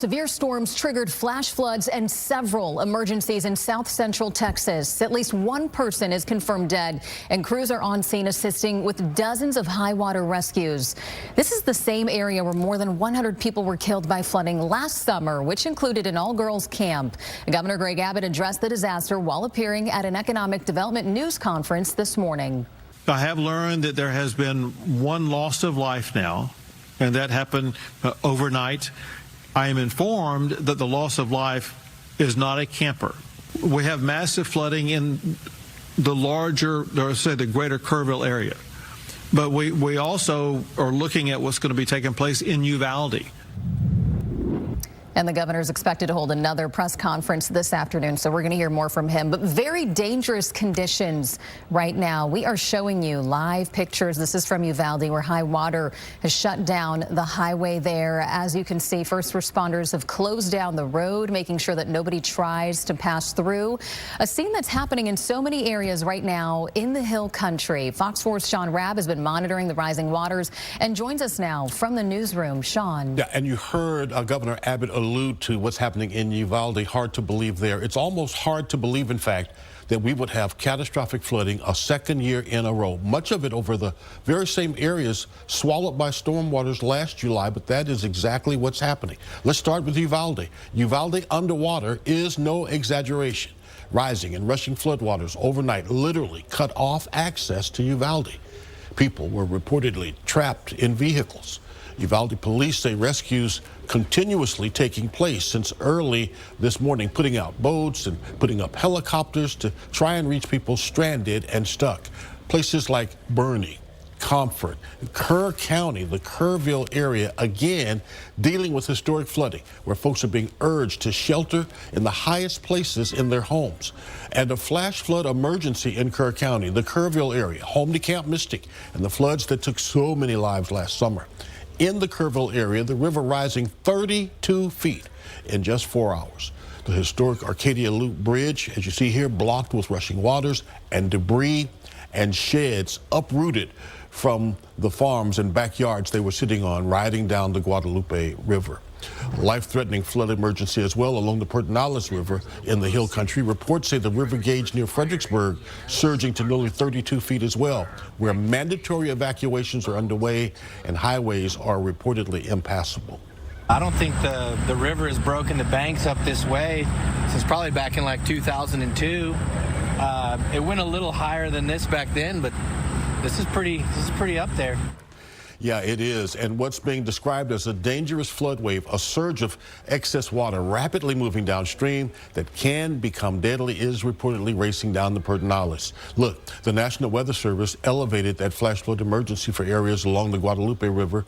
Severe storms triggered flash floods and several emergencies in south central Texas. At least one person is confirmed dead, and crews are on scene assisting with dozens of high water rescues. This is the same area where more than 100 people were killed by flooding last summer, which included an all-girls camp. Governor Greg Abbott addressed the disaster while appearing at an economic development news conference this morning. I have learned that there has been one loss of life now, and that happened overnight. I am informed that the loss of life is not a camper. We have massive flooding in the larger, or say the greater Kerrville area. But we also are looking at what's going to be taking place in Uvalde. And the governor is expected to hold another press conference this afternoon, so we're going to hear more from him. But very dangerous conditions right now. We are showing you live pictures. This is from Uvalde, where high water has shut down the highway there. As you can see, first responders have closed down the road, making sure that nobody tries to pass through. A scene that's happening in so many areas right now in the Hill Country. Fox 4's Sean Rabb has been monitoring the rising waters and joins us now from the newsroom. Sean. Yeah, and you heard Governor Abbott allude to what's happening in Uvalde. Hard to believe there. It's almost hard to believe, in fact, that we would have catastrophic flooding a second year in a row. Much of it over the very same areas swallowed by storm waters last July, but that is exactly what's happening. Let's start with Uvalde. Uvalde underwater is no exaggeration. Rising and rushing floodwaters overnight literally cut off access to Uvalde. People were reportedly trapped in vehicles. Uvalde police say rescues continuously taking place since early this morning, putting out boats and putting up helicopters to try and reach people stranded and stuck. Places like Bernie, Comfort, Kerr County, the Kerrville area, again dealing with historic flooding, where folks are being urged to shelter in the highest places in their homes. And a flash flood emergency in Kerr County, the Kerrville area, home to Camp Mystic, and the floods that took so many lives last summer. In the Kerrville area, the river rising 32 feet in just 4 hours. The historic Arcadia Loop Bridge, as you see here, blocked with rushing waters and debris and sheds uprooted from the farms and backyards they were sitting on riding down the Guadalupe River. Life-threatening flood emergency as well along the Pedernales River in the Hill Country. Reports say the river gauge near Fredericksburg surging to nearly 32 feet as well, where mandatory evacuations are underway and highways are reportedly impassable. I don't think the river has broken the banks up this way since probably back in like 2002. It went a little higher than this back then, but this is pretty up there. Yeah, it is. And what's being described as a dangerous flood wave, a surge of excess water rapidly moving downstream that can become deadly, is reportedly racing down the Pedernales. Look, the National Weather Service elevated that flash flood emergency for areas along the Guadalupe River,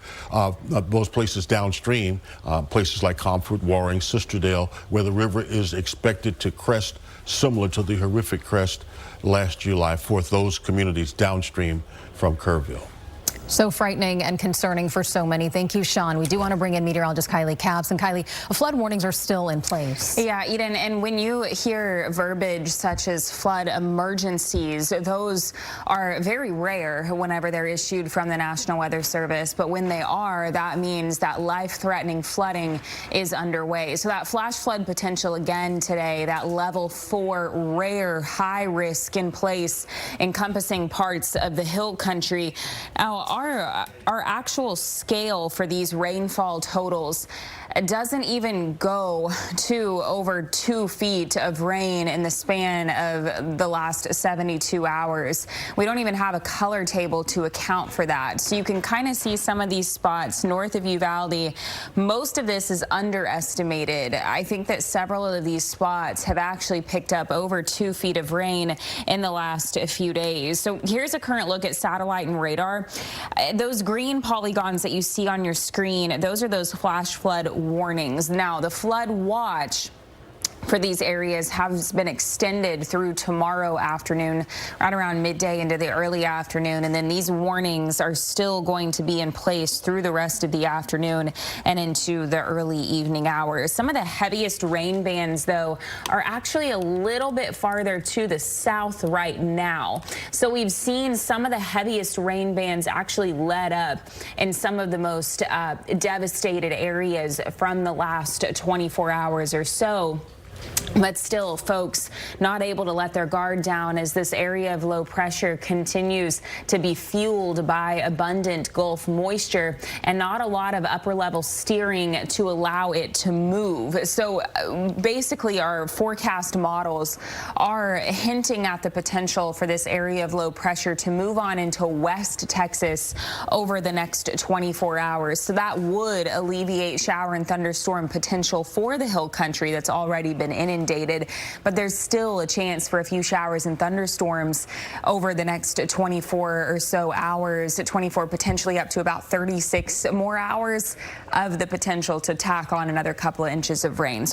those places downstream, places like Comfort, Warring, Sisterdale, where the river is expected to crest similar to the horrific crest last July 4th, those communities downstream from Kerrville. So frightening and concerning for so many. Thank you, Sean. We do want to bring in meteorologist Kylie Capps. And Kylie, flood warnings are still in place. Yeah, Eden, and when you hear verbiage such as flood emergencies, those are very rare whenever they're issued from the National Weather Service. But when they are, that means that life-threatening flooding is underway. So that flash flood potential again today, that level 4 rare high risk in place, encompassing parts of the Hill Country. Now, our actual scale for these rainfall totals doesn't even go to over 2 feet of rain in the span of the last 72 hours. We don't even have a color table to account for that. So you can kind of see some of these spots north of Uvalde. Most of this is underestimated. I think that several of these spots have actually picked up over 2 feet of rain in the last few days. So here's a current look at satellite and radar. Those green polygons that you see on your screen, those are those flash flood warnings. Now, the flood watch for these areas has been extended through tomorrow afternoon, right around midday into the early afternoon. And then these warnings are still going to be in place through the rest of the afternoon and into the early evening hours. Some of the heaviest rain bands, though, are actually a little bit farther to the south right now. So we've seen some of the heaviest rain bands actually let up in some of the most devastated areas from the last 24 hours or so. But still, folks not able to let their guard down as this area of low pressure continues to be fueled by abundant Gulf moisture and not a lot of upper level steering to allow it to move. So basically, our forecast models are hinting at the potential for this area of low pressure to move on into West Texas over the next 24 hours. So that would alleviate shower and thunderstorm potential for the hill country that's already been inundated, but there's still a chance for a few showers and thunderstorms over the next 24 or so hours, 24 potentially up to about 36 more hours of the potential to tack on another couple of inches of rain. So